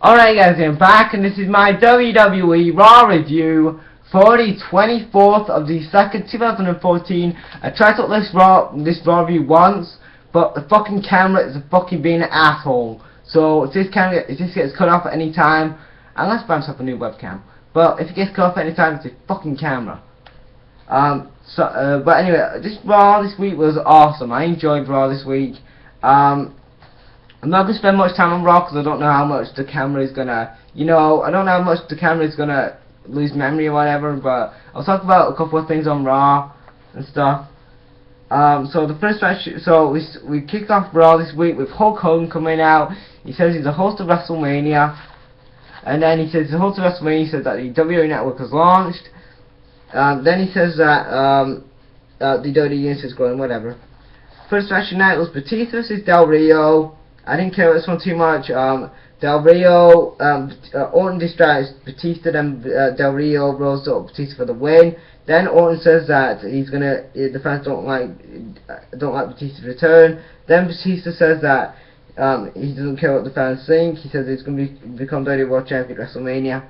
Alright guys, I'm back and this is my WWE Raw review for the 24th of the 2nd, 2014. I tried to upload this Raw review once, but the fucking camera is fucking being an asshole. So if this gets cut off at any time, unless I buy myself a new webcam, but if it gets cut off at any time, it's a fucking camera. But anyway, this Raw this week was awesome. I enjoyed Raw this week. I'm not going to spend much time on Raw because I don't know how much the camera is going to, I don't know how much the camera is going to lose memory or whatever, but I'll talk about a couple of things on Raw and stuff. So the first match, we kicked off Raw this week with Hulk Hogan coming out. He says he's the host of WrestleMania, and then he says the host of WrestleMania, he says that the WWE Network has launched. Then he says that the WWE Universe is growing, whatever. First match tonight was Batista versus Del Rio. I didn't care about this one too much. Del Rio, Orton distracts Batista, then Del Rio rolls up Batista for the win. Then Orton says that the fans don't like Batista's return. Then Batista says that he doesn't care what the fans think. He says he's going to become WWE World Champion at WrestleMania.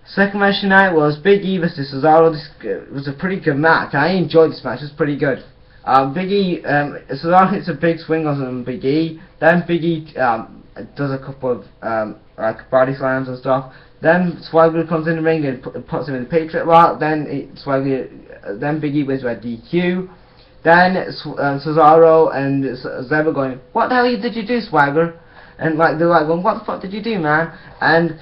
Second match tonight was Big E vs Cesaro. This was a pretty good match. I enjoyed this match. It was pretty good. Big E, Cesaro hits a big swing on Big E. Then Big E does a couple of like body slams and stuff. Then Swagger comes in the ring and puts him in the Patriot Lock. Then Big E wins by DQ. Then Cesaro and Zeb are going, "What the hell did you do, Swagger?" And they're like going, "What the fuck did you do, man?" And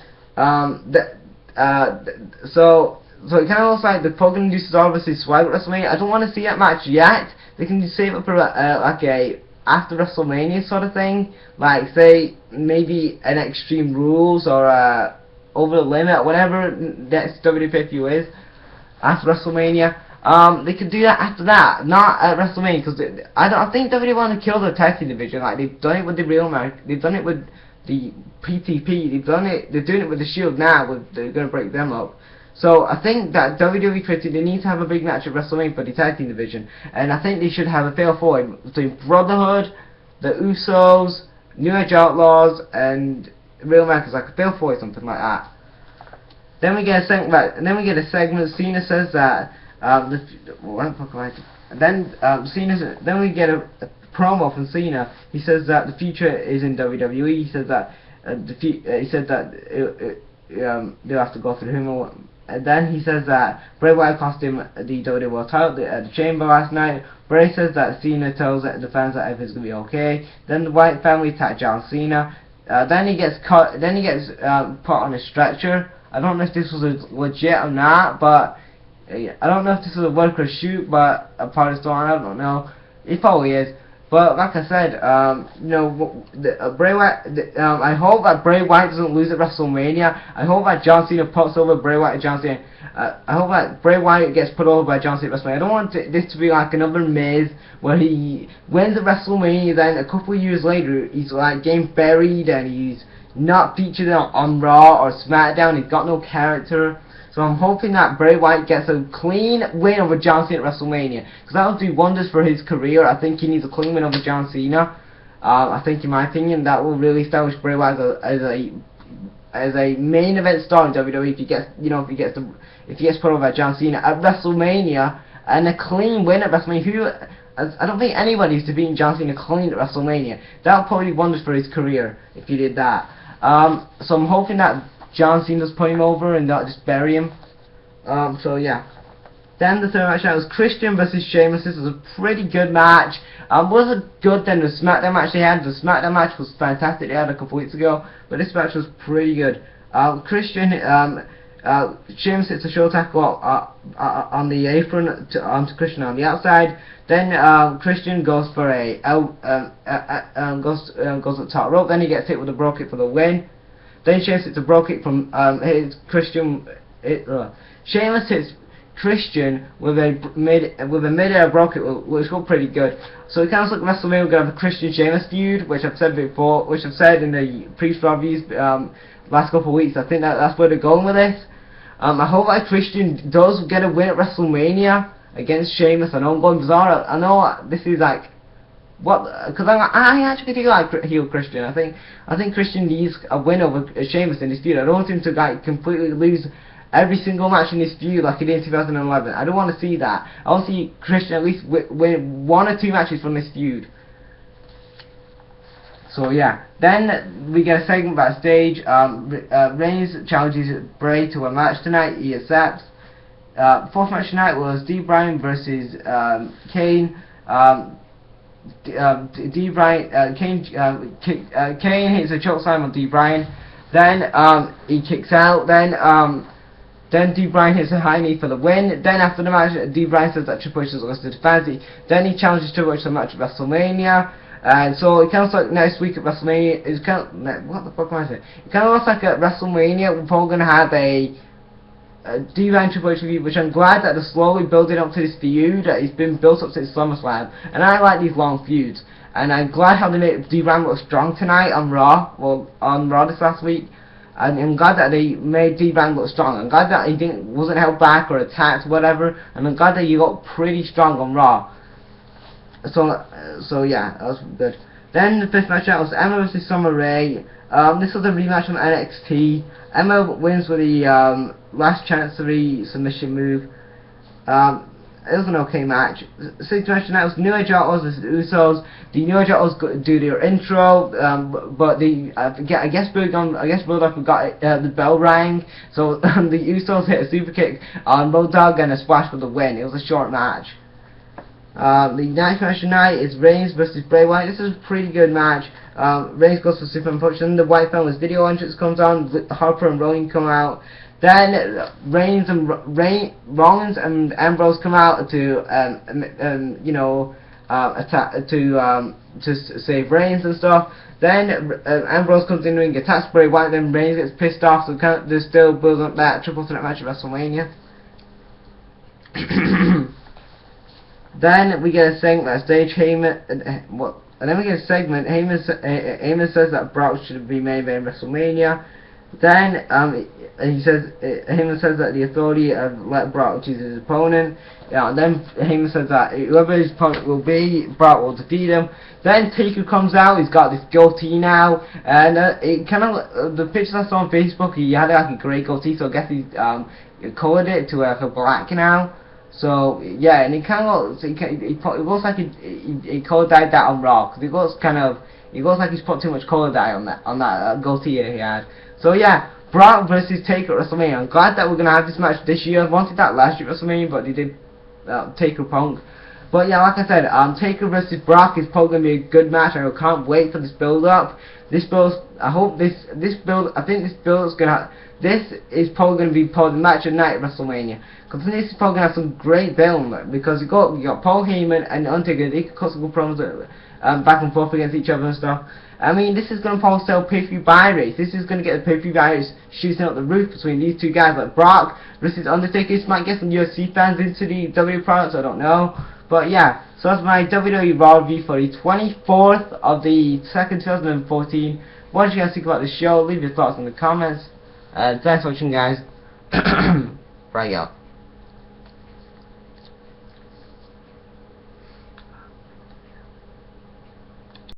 so it kind of looks like they're probably going to do Cesaro vs Swagger at WrestleMania. I don't want to see that match yet. They can save it for like a after WrestleMania sort of thing, like say maybe an Extreme Rules or Over the Limit, whatever next WWE pay-per-view is after WrestleMania. They could do that after that, not at WrestleMania, because I think WWE want to kill the tag team division. Like they've done it with the Real America, they've done it with the PTP, they're doing it with the Shield now. They're going to break them up. So I think that WWE created, they need to have a big match at WrestleMania for the tag team division, and I think they should have a fatal four-way between Brotherhood, the Usos, New Age Outlaws, and Real Americans, like a fatal four-way, something like that. Then we get a segment. Cena says that then we get a promo from Cena. He says that the future is in WWE. He says that they'll have to go through him. And then he says that Bray Wyatt cost him the WWE World title at the Chamber last night. Bray says that Cena tells the fans that everything's gonna be okay. Then the Wyatt family attack John Cena. Then he gets cut. Then he gets put on a stretcher. I don't know if this was legit or not, but I don't know if this was a work or shoot, but a part of the story, I don't know. It probably is. But like I said, Bray Wyatt. I hope that Bray Wyatt doesn't lose at WrestleMania. I hope that John Cena puts over Bray Wyatt and John Cena. I hope that Bray Wyatt gets put over by John Cena at WrestleMania. I don't want this to be like another Miz where he wins at WrestleMania, then a couple of years later he's like getting buried and he's not featured on Raw or SmackDown. He's got no character. So I'm hoping that Bray Wyatt gets a clean win over John Cena at WrestleMania, because that will do wonders for his career. I think he needs a clean win over John Cena. I think, in my opinion, that will really establish Bray Wyatt as a main event star in WWE. If he gets put over by John Cena at WrestleMania and a clean win at WrestleMania. I don't think anybody used to beat John Cena clean at WrestleMania. That would probably do wonders for his career if he did that. So I'm hoping that John Cena's put him over and not just bury him. So yeah. Then the third match was Christian vs Sheamus. This was a pretty good match. Wasn't good than the SmackDown match they had. The SmackDown match was fantastic they had a couple weeks ago, but this match was pretty good. Sheamus hits a show tackle on the apron onto Christian on the outside. Then Christian goes for goes at the top rope. Then he gets hit with a bro kick for the win. Then Sheamus hits a bro kick from Sheamus hits Christian with a mid-air bro kick, which looked pretty good. So it kind of looks like WrestleMania we're gonna have a Christian Sheamus feud, which I've said before, which I've said in the previous reviews last couple of weeks. I think that's where they're going with this. I hope that Christian does get a win at WrestleMania against Sheamus. I know I'm going bizarre. I know this is like Because I actually do like heel Christian. I think Christian needs a win over Sheamus in this feud. I don't want him to like completely lose every single match in this feud like he did in 2011. I don't want to see that. I want to see Christian at least win 1 or 2 matches from this feud. So yeah, then we get a segment backstage. Reigns challenges Bray to a match tonight. He accepts. 4th match tonight was D. Bryan versus Kane. Kane hits a choke slam on D. Bryan. Then he kicks out. Then D. Bryan hits a high knee for the win. Then after the match, D. Bryan says that Triple H is listed to fancy. Then he challenges Triple H to a match at WrestleMania. And so it kind of looks like next week at WrestleMania. It's kind of, what the fuck am I saying? It kind of looks like at WrestleMania we're probably going to have a D. Bryan Triple H feud, which I'm glad that they're slowly building up to this feud. It's been built up since SummerSlam, and I like these long feuds. And I'm glad how they made D. Bryan look strong tonight on Raw. Well, on Raw this last week. And I'm glad that they made D. Bryan look strong. I'm glad that he wasn't held back or attacked, whatever. And I'm glad that he got pretty strong on Raw. So yeah, that was good. Then the 5th match out was Emma vs Summer Rae. This was a rematch from NXT. Emma wins with the last chancery submission move. It was an okay match. 6th match tonight was New Age Outlaws vs Usos. The New Age Outlaws do their intro, but I guess Bulldog forgot the bell rang, so the Usos hit a super kick on Bulldog and a splash for the win. It was a short match. The 9th match tonight is Reigns vs Bray Wyatt. This is a pretty good match. Reigns goes for Superman Punch, then the Wyatt Family's video entrance comes on, Harper and Rowan come out. Then Rollins and Ambrose come out to attack to save Reigns and stuff. Then Ambrose comes in and attacks Bray Wyatt. Then Reigns gets pissed off, so they're still building up that triple threat match at WrestleMania. Then we get a segment backstage. Heyman says that Brock should be main event WrestleMania. Then Heyman says that the Authority have let Brock choose his opponent. Yeah, then Heyman says that whoever his opponent will be, Brock will defeat him. Then Taker comes out. He's got this goatee now, and it kind of the pictures I saw on Facebook. He had like a grey goatee, so I guess he coloured it to like a black now. So yeah, and it kind of looks, it looks like he colour dyed that on Raw, because it looks like he's put too much colour dye on that goatee he had. So yeah, Brock versus Taker at WrestleMania. I'm glad that we're gonna have this match this year. I wanted that last year at WrestleMania, but they did Taker Punk. But yeah, like I said, Taker versus Brock is probably gonna be a good match. I can't wait for this build up. This is probably going to be the match of the night at WrestleMania. Because this is probably going to have some great build, because you got Paul Heyman and Undertaker. They could cut some good promos back and forth against each other and stuff. I mean, this is going to probably sell pay-per-view buy rates. This is going to get the pay-per-view buy rates shooting up the roof between these two guys, like Brock versus Undertaker. This might get some UFC fans into the WWE products, I don't know. But yeah, so that's my WWE Raw review for the 24th of the 2nd, 2014. What did you guys think about the show? Leave your thoughts in the comments. Thanks for watching, guys. Right out.